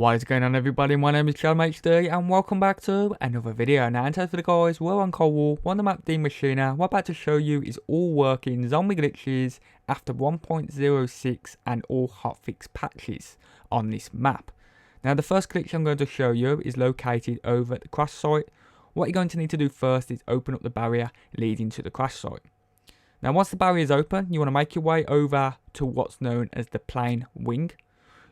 What is going on, everybody? My name is ChadderManHD and welcome back to another video. Now in terms for the guys, we're on Cold War, we're on the map Die Maschine. What I'm about to show you is all working zombie glitches after 1.06 and all hotfix patches on this map. Now the first glitch I'm going to show you is located over at the crash site. What you're going to need to do first is open up the barrier leading to the crash site. Now once the barrier is open, you want to make your way over to what's known as the plane wing.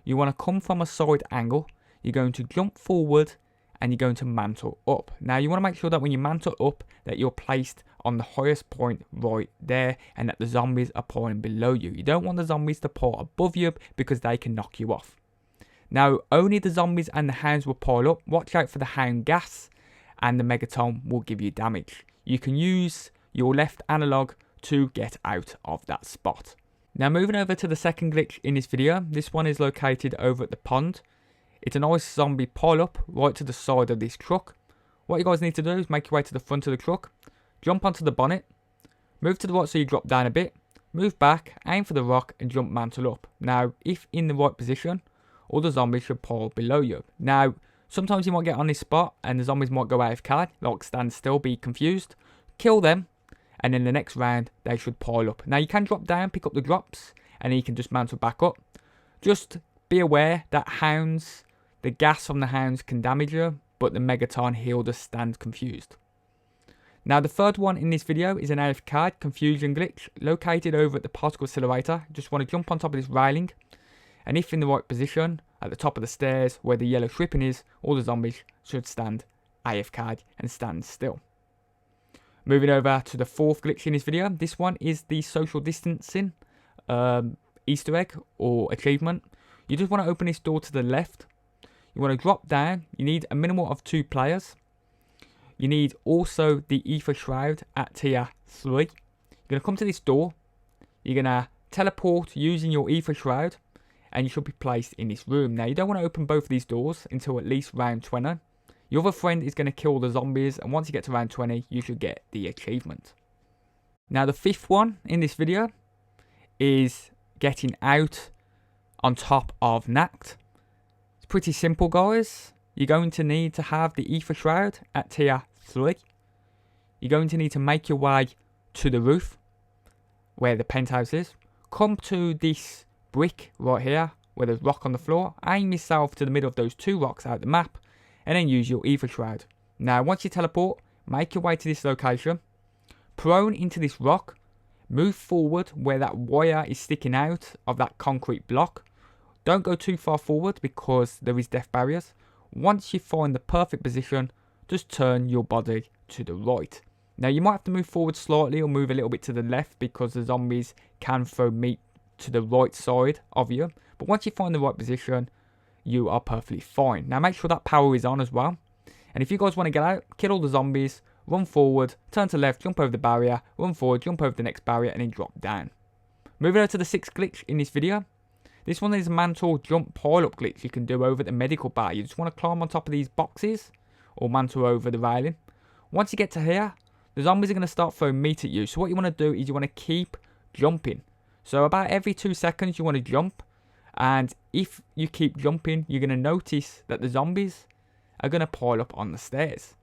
You want to come from a side angle, you're going to jump forward and you're going to mantle up. Now you want to make sure that when you mantle up that you're placed on the highest point right there and that the zombies are pouring below you. You don't want the zombies to pour above you because they can knock you off. Now only the zombies and the hounds will pile up. Watch out for the hound gas and the megaton will give you damage. You can use your left analog to get out of that spot. Now moving over to the second glitch in this video, this one is located over at the pond. It's a nice zombie pile up right to the side of this truck. What you guys need to do is make your way to the front of the truck, jump onto the bonnet, move to the right so you drop down a bit, move back, aim for the rock and jump mantle up. Now if in the right position, all the zombies should pile below you. Now sometimes you might get on this spot and the zombies might go AFK, like stand still, be confused, kill them. And then the next round, they should pile up. Now, you can drop down, pick up the drops, and then you can just mantle back up. Just be aware that hounds, the gas from the hounds can damage you, but the megaton he'll just stand confused. Now, the third one in this video is an AFK confusion glitch located over at the particle accelerator. Just want to jump on top of this railing, and if in the right position, at the top of the stairs where the yellow stripping is, all the zombies should stand AFK and stand still. Moving over to the fourth glitch in this video. This one is the social distancing Easter egg or achievement. You just want to open this door to the left. You want to drop down. You need a minimum of 2 players. You need also the Aether Shroud at tier 3. You're going to come to this door. You're going to teleport using your Aether Shroud. And you should be placed in this room. Now you don't want to open both of these doors until at least round 20. Your other friend is going to kill the zombies, and once you get to round 20, you should get the achievement. Now the fifth one in this video is getting out on top of Nacht. It's pretty simple, guys. You're going to need to have the Aether Shroud at tier 3. You're going to need to make your way to the roof, where the penthouse is. Come to this brick right here, where there's rock on the floor. Aim yourself to the middle of those 2 rocks out the map. And then use your Aether Shroud. Now once you teleport, make your way to this location, prone into this rock, move forward where that wire is sticking out of that concrete block. Don't go too far forward because there is death barriers. Once you find the perfect position, just turn your body to the right. Now you might have to move forward slightly or move a little bit to the left because the zombies can throw meat to the right side of you. But once you find the right position, you are perfectly fine. Now make sure that power is on as well. And if you guys want to get out, kill all the zombies, run forward, turn to left, jump over the barrier, run forward, jump over the next barrier and then drop down. Moving on to the 6th glitch in this video. This one is a mantle jump pile up glitch you can do over the medical bar. You just want to climb on top of these boxes or mantle over the railing. Once you get to here, the zombies are going to start throwing meat at you. So what you want to do is you want to keep jumping. So about every 2 seconds you want to jump. And if you keep jumping, you're going to notice that the zombies are going to pile up on the stairs.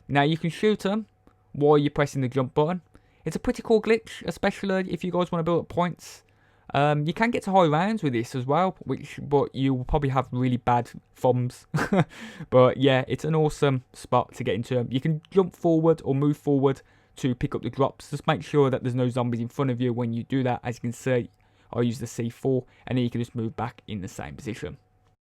Now you can shoot them while you're pressing the jump button. It's a pretty cool glitch, especially if you guys want to build up points. You can get to high rounds with this as well, but you will probably have really bad thumbs. But yeah, it's an awesome spot to get into. You can jump forward or move forward to pick up the drops. Just make sure that there's no zombies in front of you when you do that. As you can see, I'll use the C4 and then you can just move back in the same position.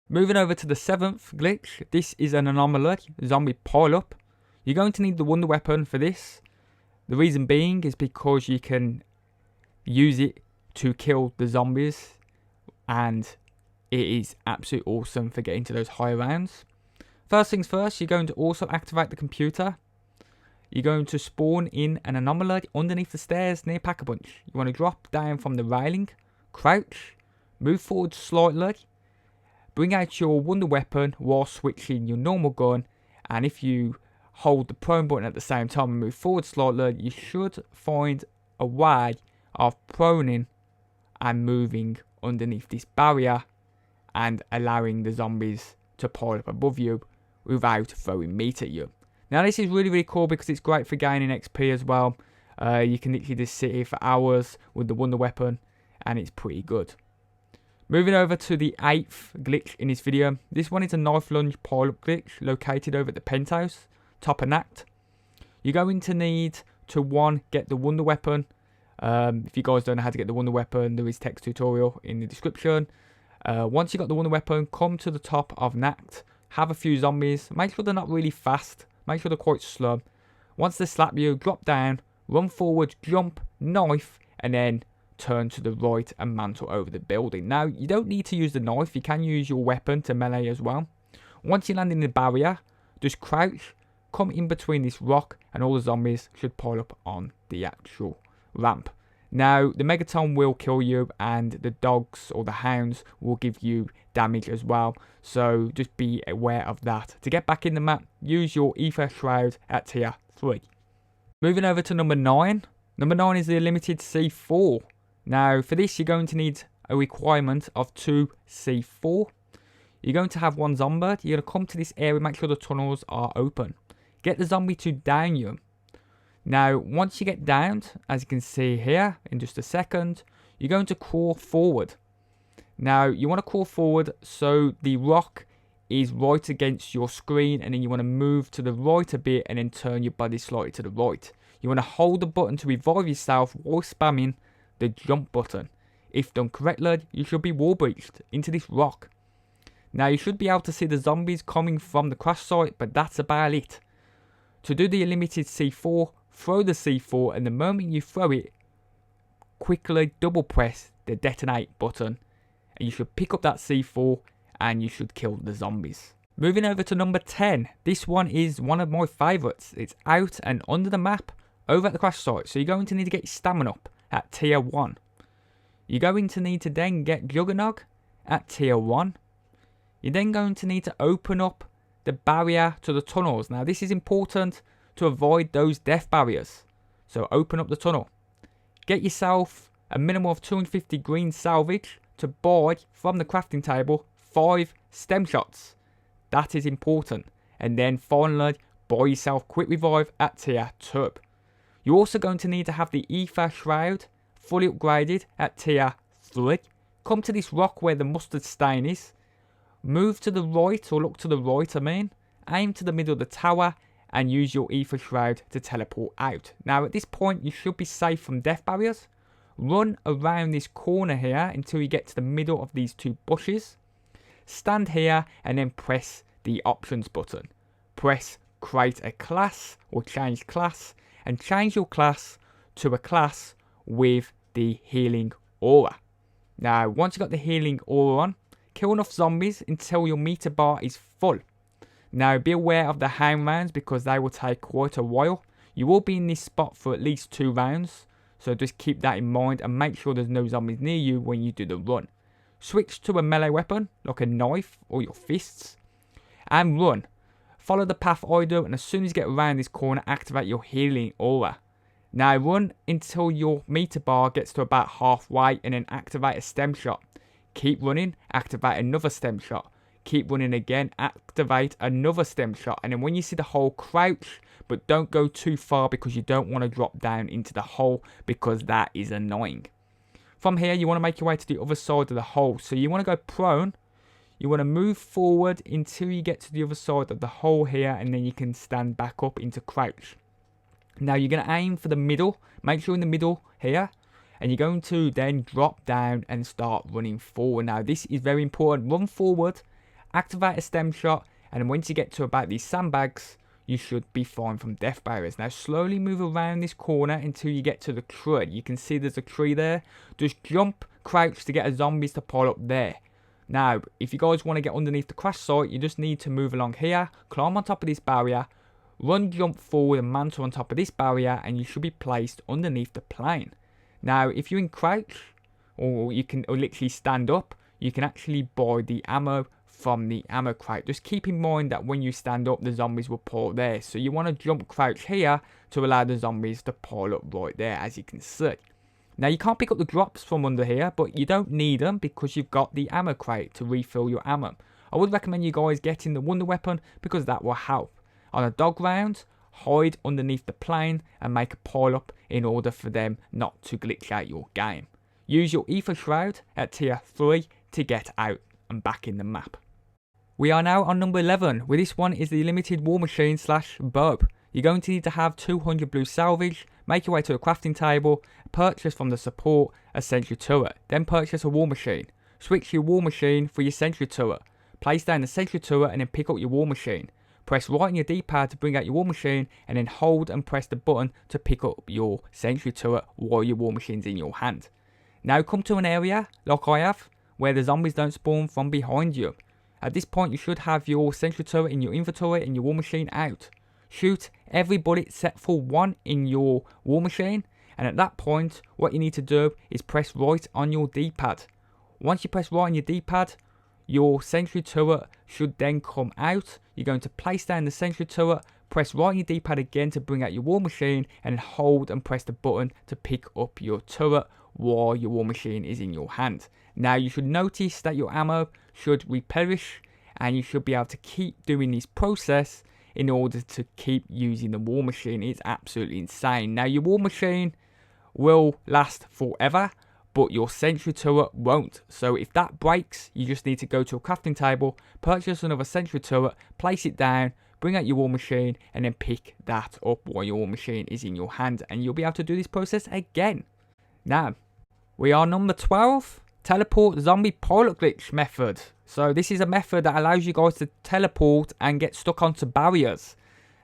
Moving over to the 7th glitch. This is an anomaly zombie pile up. You're going to need the wonder weapon for this. The reason being is because you can use it to kill the zombies and it is absolutely awesome for getting to those high rounds. First things first, you're going to also activate the computer. You're going to spawn in an anomaly underneath the stairs near Pack-a-Punch. You want to drop down from the railing, crouch, move forward slightly, bring out your wonder weapon while switching your normal gun, and if you hold the prone button at the same time and move forward slightly, you should find a way of proning and moving underneath this barrier and allowing the zombies to pile up above you without throwing meat at you. Now this is really cool because it's great for gaining XP as well. You can literally just sit here for hours with the wonder weapon and it's pretty good. Moving over to the 8th glitch in this video. This one is a knife lunge pile up glitch located over at the penthouse, top of Nacht. You're going to need to get the wonder weapon. If you guys don't know how to get the wonder weapon, there is text tutorial in the description. Once you got the wonder weapon, come to the top of Nacht, have a few zombies, make sure they're not really fast, make sure they're quite slow. Once they slap you, drop down, run forward, jump, knife, and then turn to the right and mantle over the building. Now, you don't need to use the knife, you can use your weapon to melee as well. Once you land in the barrier, just crouch, come in between this rock, and all the zombies should pile up on the actual ramp. Now, the Megaton will kill you, and the dogs or the hounds will give you damage as well. So, just be aware of that. To get back in the map, use your ATHER Shroud at tier 3. Moving over to number 9. Number 9 is the limited C4. Now, for this, you're going to need a requirement of 2 C4. You're going to have 1 zombie. You're going to come to this area, make sure the tunnels are open. Get the zombie to down you. Now, once you get downed, as you can see here in just a second, you're going to crawl forward. Now, you want to crawl forward so the rock is right against your screen, and then you want to move to the right a bit and then turn your body slightly to the right. You want to hold the button to revive yourself while spamming the jump button. If done correctly, you should be wall breached into this rock. Now, you should be able to see the zombies coming from the crash site, but that's about it. To do the limited C4, throw the C4, and the moment you throw it, quickly double press the detonate button, and you should pick up that C4 and you should kill the zombies. Moving over to number 10. This one is one of my favourites. It's out and under the map over at the crash site. So you're going to need to get your stamina up at tier 1. You're going to need to then get JUOGERNOG at tier 1. You're then going to need to open up the barrier to the tunnels. Now this is important to avoid those death barriers. So open up the tunnel. Get yourself a minimum of 250 green salvage to buy from the crafting table 5 Stimshots. That is important. And then finally, buy yourself quick revive at tier 2. You're also going to need to have the ATHER Shroud fully upgraded at tier 3. Come to this rock where the mustard stain is. Move to the right, or look to the right aim to the middle of the tower and use your ATHER Shroud to teleport out. Now at this point you should be safe from death barriers. Run around this corner here until you get to the middle of these 2 bushes. Stand here and then press the options button. Press create a class or change class, and change your class to a class with the healing aura. Now once you've got the healing aura on, kill enough zombies until your meter bar is full. Now be aware of the hound rounds because they will take quite a while. You will be in this spot for at least 2 rounds, so just keep that in mind and make sure there's no zombies near you when you do the run. Switch to a melee weapon like a knife or your fists and run. Follow the path I do, and as soon as you get around this corner, activate your healing aura. Now run until your meter bar gets to about halfway and then activate a stem shot. Keep running, activate another stem shot. Keep running again, activate another stem shot, and then when you see the hole, crouch, but don't go too far because you don't want to drop down into the hole because that is annoying. From here, you want to make your way to the other side of the hole. So you want to go prone. You want to move forward until you get to the other side of the hole here, and then you can stand back up into crouch. Now you're going to aim for the middle. Make sure you're in the middle here. And you're going to then drop down and start running forward. Now this is very important. Run forward, activate a stem shot, and once you get to about these sandbags, you should be fine from death barriers. Now slowly move around this corner until you get to the tree. You can see there's a tree there. Just jump, crouch to get a zombies to pile up there. Now, if you guys want to get underneath the crash site, you just need to move along here, climb on top of this barrier, run, jump forward and mantle on top of this barrier, and you should be placed underneath the plane. Now, if you're in crouch, or you can literally stand up, you can actually buy the ammo from the ammo crate. Just keep in mind that when you stand up, the zombies will pile there. So you want to jump crouch here to allow the zombies to pile up right there, as you can see. Now, you can't pick up the drops from under here, but you don't need them because you've got the ammo crate to refill your ammo. I would recommend you guys getting the wonder weapon because that will help. On a dog round, hide underneath the plane and make a pile up in order for them not to glitch out your game. Use your Aether Shroud at tier 3 to get out and back in the map. We are now on number 11, where this one is the limited war machine / burb. You're going to need to have 200 blue salvage, make your way to a crafting table, purchase from the support a sentry turret, then purchase a war machine. Switch your war machine for your sentry turret. Place down the sentry turret and then pick up your war machine. Press right on your D-pad to bring out your war machine and then hold and press the button to pick up your sentry turret while your war machine's in your hand. Now come to an area, like I have, where the zombies don't spawn from behind you. At this point you should have your sentry turret in your inventory and your war machine out. Shoot every bullet set for 1 in your war machine, and at that point what you need to do is press right on your D-pad. Once you press right on your D-pad, your sentry turret should then come out. You're going to place down the sentry turret, press right on your D-pad again to bring out your war machine, and hold and press the button to pick up your turret while your war machine is in your hand. Now you should notice that your ammo should replenish, and you should be able to keep doing this process in order to keep using the war machine. It's absolutely insane. Now your war machine will last forever, but your sentry turret won't. So if that breaks, you just need to go to a crafting table, purchase another sentry turret, place it down, bring out your war machine, and then pick that up while your war machine is in your hand, and you'll be able to do this process again. Now, we are number 12, teleport zombie pilot glitch method. So this is a method that allows you guys to teleport and get stuck onto barriers.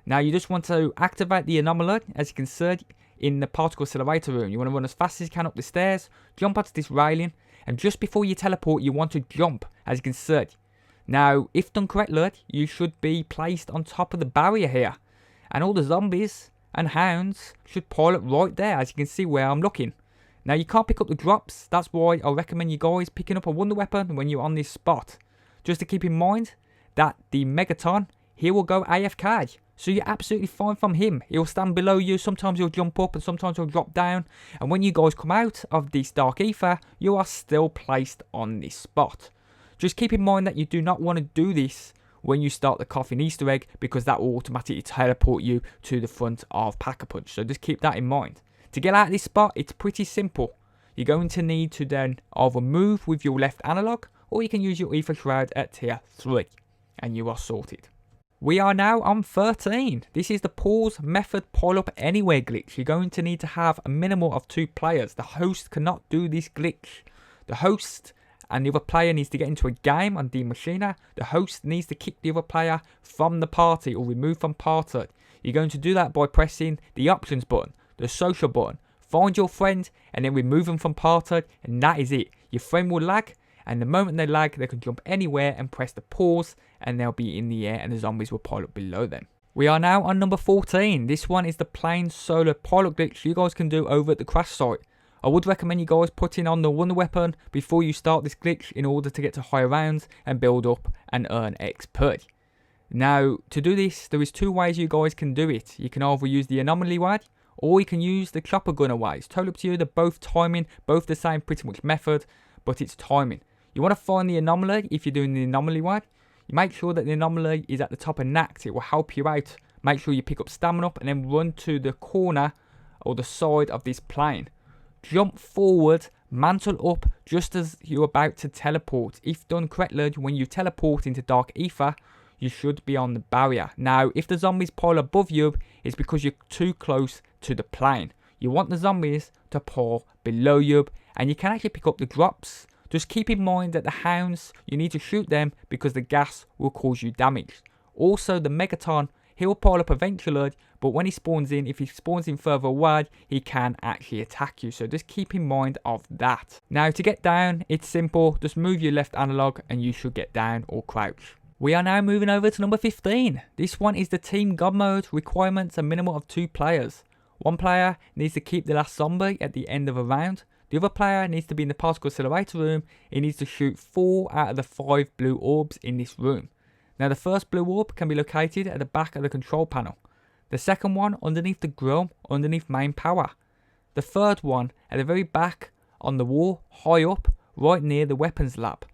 Now you just want to activate the anomaly, as you can see in the particle accelerator room. You want to run as fast as you can up the stairs, jump onto this railing, and just before you teleport you want to jump, as you can see. Now if done correctly, you should be placed on top of the barrier here, and all the zombies and hounds should pile up right there, as you can see where I'm looking. Now you can't pick up the drops, that's why I recommend you guys picking up a wonder weapon when you're on this spot. Just to keep in mind that the Megaton, he will go AFK. So you're absolutely fine from him. He'll stand below you, sometimes he'll jump up and sometimes he'll drop down. And when you guys come out of this dark ether, you are still placed on this spot. Just keep in mind that you do not want to do this when you start the coffin Easter egg, because that will automatically teleport you to the front of Pack-a-Punch. So just keep that in mind. To get out of this spot, it's pretty simple. You're going to need to then either move with your left analog, or you can use your Aether Shroud at tier 3, and you are sorted. We are now on 13. This is the pause method pile up anywhere glitch. You're going to need to have a minimum of 2 players. The host cannot do this glitch. The host and the other player needs to get into a game on Die Maschine. The host needs to kick the other player from the party or remove from party. You're going to do that by pressing the options button, the social button, find your friend and then remove them from party, and that is it. Your friend will lag, and the moment they lag they can jump anywhere and press the pause and they'll be in the air and the zombies will pile up below them. We are now on number 14. This one is the plain solo pilot glitch you guys can do over at the crash site. I would recommend you guys putting on the wonder weapon before you start this glitch in order to get to higher rounds and build up and earn XP. Now to do this there is 2 ways you guys can do it. You can either use the anomaly way, or you can use the chopper gunner way. It's totally up to you. They're both timing, both the same pretty much method, but it's timing. You want to find the anomaly if you're doing the anomaly way. You make sure that the anomaly is at the top of NACT. It will help you out. Make sure you pick up stamina up and then run to the corner or the side of this plane. Jump forward, mantle up just as you're about to teleport. If done correctly, when you teleport into dark ether, you should be on the barrier. Now, if the zombies pile above you, it's because you're too close to the plane. You want the zombies to pile below you, and you can actually pick up the drops. Just keep in mind that the hounds, you need to shoot them because the gas will cause you damage. Also, the Megaton, he will pile up eventually, but when he spawns in, if he spawns in further away, he can actually attack you. So just keep in mind of that. Now, to get down, it's simple. Just move your left analog and you should get down or crouch. We are now moving over to number 15. This one is the team GodMode requirements, a minimum of 2 players. One player needs to keep the last zombie at the end of a round. The other player needs to be in the particle accelerator room. He needs to shoot 4 out of the 5 blue orbs in this room. Now the first blue orb can be located at the back of the control panel. The second one underneath the grill, underneath main power. The third one at the very back on the wall, high up, right near the weapons lab.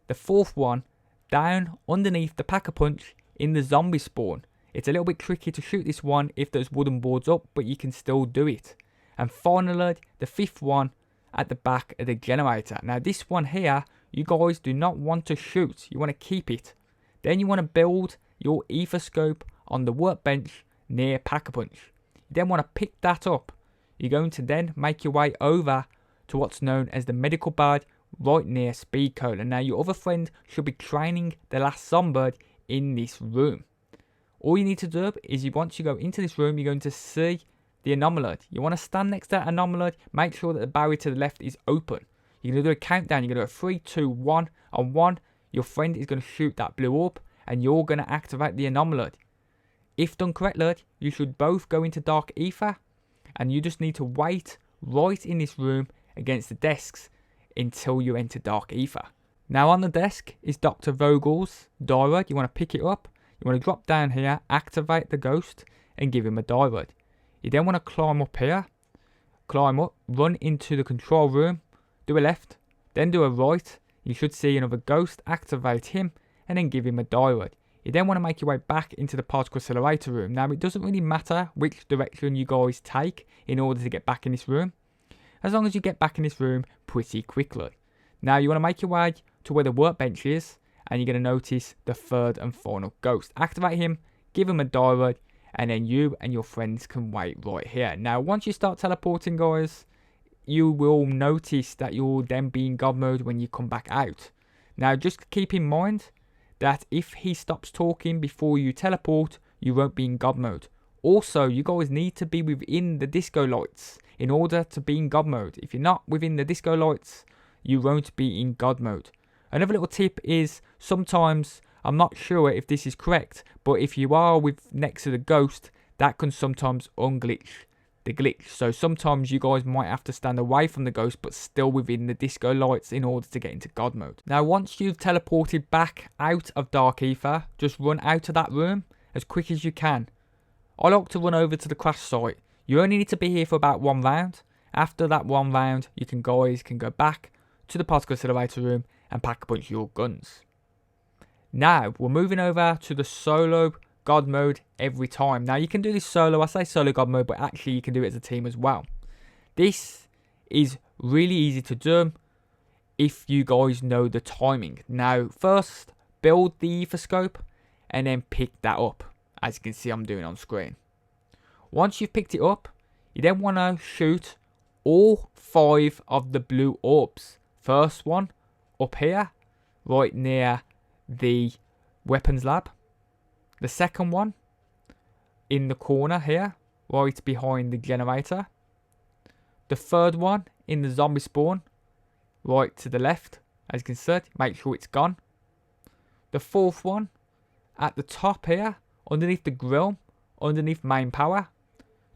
The fourth one down underneath the Pack-a-Punch in the zombie spawn. It's a little bit tricky to shoot this one if there's wooden boards up, but you can still do it. And finally, the 5th one at the back of the generator. Now this one here, you guys do not want to shoot, you want to keep it. Then you want to build your Aetherscope on the workbench near Pack-a-Punch. You then want to pick that up. You're going to then make your way over to what's known as the medical bed right near Speed Cola. Now your other friend should be training the last zombie in this room. All you need to do is once you go into this room, you're going to see the anomaly. You want to stand next to that anomaly, make sure that the barrier to the left is open. You're going to do a countdown, you're going to do a 3, 2, 1. On 1, your friend is going to shoot that blue orb and you're going to activate the anomaly. If done correctly, you should both go into Dark Aether and you just need to wait right in this room against the desks until you enter Dark Aether. Now on the desk is Dr. Vogel's diary. You want to pick it up, you want to drop down here, activate the ghost and give him a diary. You then want to climb up here, climb up, run into the control room, do a left, then do a right. You should see another ghost, activate him and then give him a diary. You then want to make your way back into the particle accelerator room. Now it doesn't really matter which direction you guys take in order to get back in this room, as long as you get back in this room pretty quickly. Now you want to make your way to where the workbench is and you're going to notice the 3rd and final ghost. Activate him, give him a diary and then you and your friends can wait right here. Now once you start teleporting guys, you will notice that you'll then be in God mode when you come back out. Now just keep in mind that if he stops talking before you teleport, you won't be in God mode. Also, you guys need to be within the disco lights in order to be in God mode. If you're not within the disco lights, you won't be in God mode. Another little tip is sometimes, I'm not sure if this is correct, but if you are next to the ghost, that can sometimes unglitch the glitch. So sometimes you guys might have to stand away from the ghost but still within the disco lights in order to get into God mode. Now once you've teleported back out of Dark Aether, just run out of that room as quick as you can. I like to run over to the crash site. You only need to be here for about 1 round. After that 1 round, you guys can go back to the particle accelerator room and Pack-a-Punch your guns. Now we're moving over to the solo God mode every time. Now you can do this solo, I say solo God mode, but actually you can do it as a team as well. This is really easy to do if you guys know the timing. Now first, build the Aetherscope and then pick that up, as you can see I'm doing on screen. Once you've picked it up, you then want to shoot all 5 of the blue orbs. First one up here, right near the weapons lab. The second one in the corner here, right behind the generator. The third one in the zombie spawn, right to the left, as you can see, make sure it's gone. The 4th one at the top here, underneath the grill, underneath main power.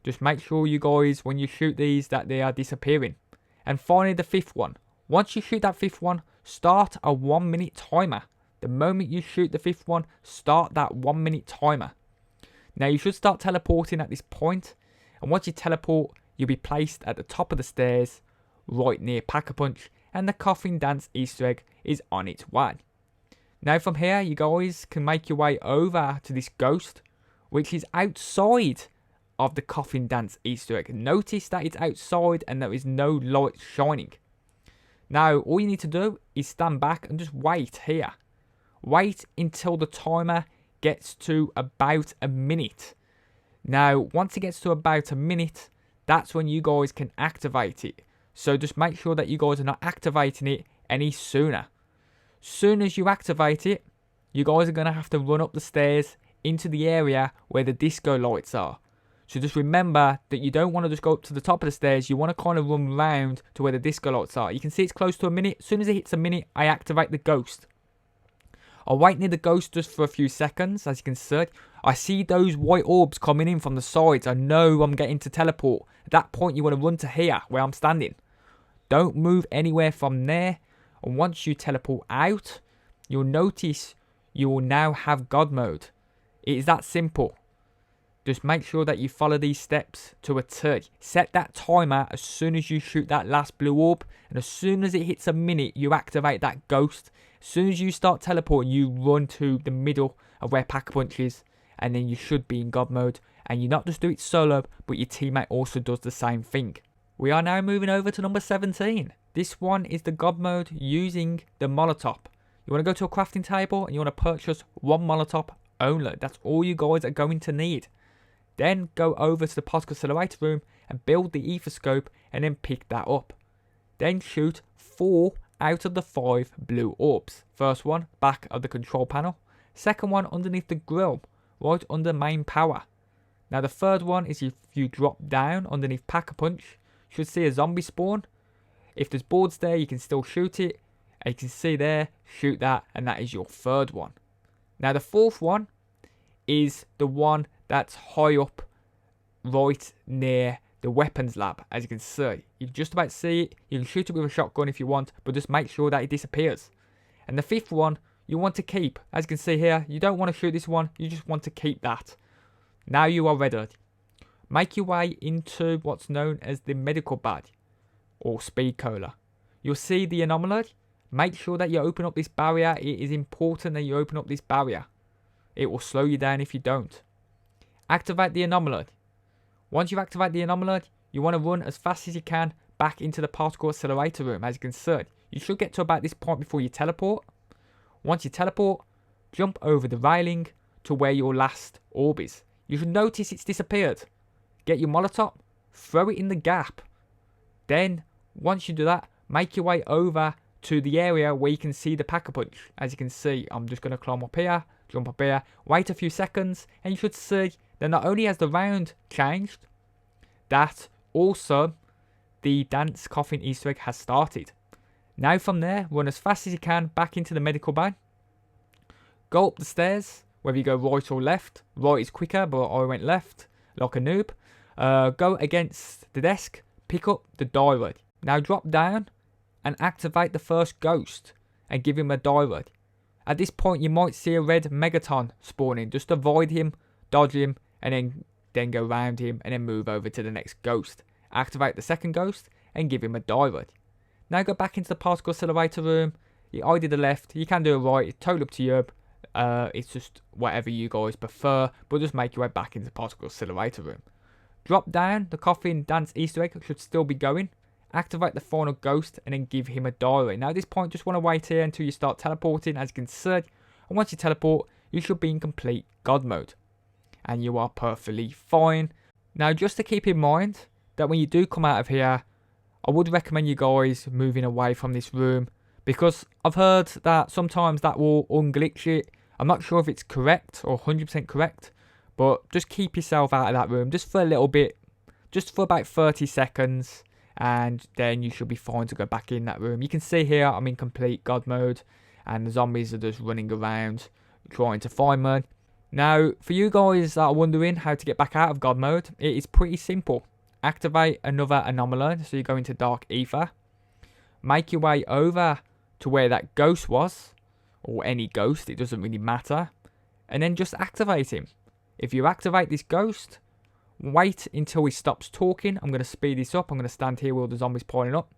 Just make sure you guys, when you shoot these, that they are disappearing. And finally the 5th one. Once you shoot that 5th one, start a 1 minute timer. The moment you shoot the 5th one, start that 1 minute timer. Now you should start teleporting at this point, and once you teleport, you'll be placed at the top of the stairs, right near Pack-a-Punch, and the Coffin Dance Easter egg is on its way. Now from here, you guys can make your way over to this ghost, which is outside of the Coffin Dance Easter egg. Notice that it's outside and there is no light shining. Now all you need to do is stand back and just wait here. Wait until the timer gets to about a minute. Now, once it gets to about a minute, that's when you guys can activate it. So just make sure that you guys are not activating it any sooner. Soon as you activate it, you guys are going to have to run up the stairs into the area where the disco lights are. So just remember that you don't want to just go up to the top of the stairs. You want to kind of run round to where the disco lights are. You can see it's close to a minute. As soon as it hits a minute, I activate the ghost. I'll wait near the ghost just for a few seconds. As you can see, I see those white orbs coming in from the sides. I know I'm getting to teleport. At that point, you want to run to here where I'm standing. Don't move anywhere from there. And once you teleport out, you'll notice you will now have God mode. It is that simple. Just make sure that you follow these steps to a T. Set that timer as soon as you shoot that last blue orb, and as soon as it hits a minute, you activate that ghost. As soon as you start teleporting, you run to the middle of where Pack-a-Punch is, and then you should be in God mode. And you not just do it solo, but your teammate also does the same thing. We are now moving over to number 17. This one is the God mode using the MOLOTOV. You want to go to a crafting table and you want to purchase one MOLOTOV only. That's all you guys are going to need. Then go over to the particle accelerator room and build the Aetherscope and then pick that up. Then shoot 4 out of the 5 blue orbs. First one, back of the control panel. Second one, underneath the grill, right under main power. Now the third one is if you drop down underneath Pack-a-Punch, you should see a zombie spawn. If there's boards there, you can still shoot it. And you can see there, shoot that, and that is your third one. Now the fourth one is the one that's high up, right near the weapons lab. As you can see, you can just about see it. You can shoot it with a shotgun if you want, but just make sure that it disappears. And the fifth one, you want to keep. As you can see here, you don't want to shoot this one, you just want to keep that. Now you are ready. Make your way into what's known as the medical badge, or speed cola. You'll see the anomaly. Make sure that you open up this barrier. It is important that you open up this barrier. It will slow you down if you don't. Activate the anomaly. Once you activate the anomaly, you want to run as fast as you can back into the particle accelerator room. As you can see, you should get to about this point before you teleport. Once you teleport, jump over the railing to where your last orb is. You should notice it's disappeared. Get your MOLOTOV, throw it in the gap. Then, once you do that, make your way over to the area where you can see the Pack-a-Punch. As you can see, I'm just going to climb up here, jump up here, wait a few seconds, and you should see that not only has the round changed, that also the dance coffin Easter egg has started. Now from there, run as fast as you can back into the medical bay. Go up the stairs, whether you go right or left. Right is quicker, but I went left like a noob. Go against the desk, pick up the diary. Now drop down and activate the first ghost and give him a diary. At this point, you might see a red Megaton spawning. Just avoid him, dodge him, and then go around him and then move over to the next ghost. Activate the second ghost and give him a diary. Now go back into the particle accelerator room. I did the left. You can do it right. It's totally up to you. It's just whatever you guys prefer, but just make your way back into the particle accelerator room. Drop down. The coffin dance Easter egg should still be going. Activate the final ghost and then give him a diary. Now at this point, just want to wait here until you start teleporting, as you can see. And once you teleport, you should be in complete God mode. And you are perfectly fine. Now just to keep in mind that when you do come out of here, I would recommend you guys moving away from this room, because I've heard that sometimes that will unglitch it. I'm not sure if it's correct or 100% correct, but just keep yourself out of that room just for a little bit, just for about 30 seconds, and then you should be fine to go back in that room. You can see here I'm in complete God mode, and the zombies are just running around trying to find me. Now, for you guys that are wondering how to get back out of God mode, it is pretty simple. Activate another anomaly, so you go into Dark Aether. Make your way over to where that ghost was, or any ghost, it doesn't really matter. And then just activate him. If you activate this ghost, wait until he stops talking. I'm going to speed this up. I'm going to stand here with all the zombies piling up.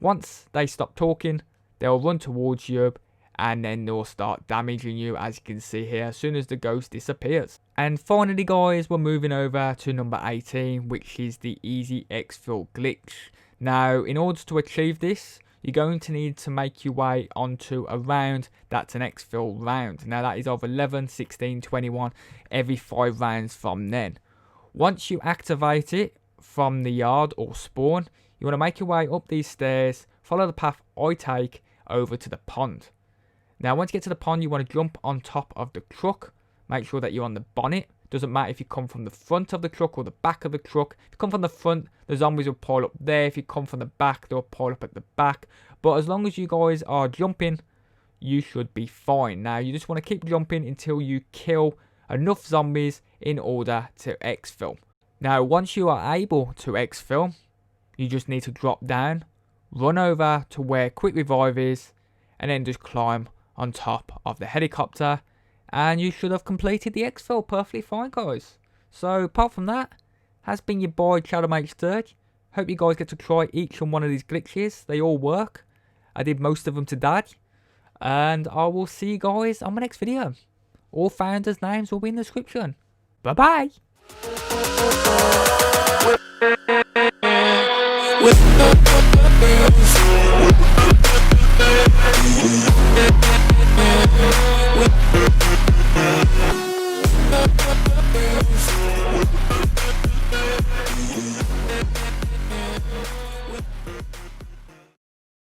Once they stop talking, they'll run towards you, and then they'll start damaging you, as you can see here, as soon as the ghost disappears. And finally guys, we're moving over to number 18, which is the easy EXFIL glitch. Now, in order to achieve this, you're going to need to make your way onto a round that's an EXFIL round. Now that is of 11, 16, 21, every 5 rounds from then. Once you activate it from the yard or spawn, you want to make your way up these stairs, follow the path I take over to the pond. Now once you get to the pond, you want to jump on top of the truck. Make sure that you're on the bonnet. Doesn't matter if you come from the front of the truck or the back of the truck. If you come from the front, the zombies will pile up there. If you come from the back, they'll pile up at the back. But as long as you guys are jumping, you should be fine. Now you just want to keep jumping until you kill enough zombies in order to EXFIL. Now once you are able to EXFIL, you just need to drop down, run over to where quick revive is, and then just climb on top of the helicopter, and you should have completed the EXFIL perfectly fine, guys. So apart from that, has been your boy ChadderManHD. Hope you guys get to try each and one of these glitches. They all work. I did most of them today. And I will see you guys on my next video. All founders' names will be in the description. Bye bye. With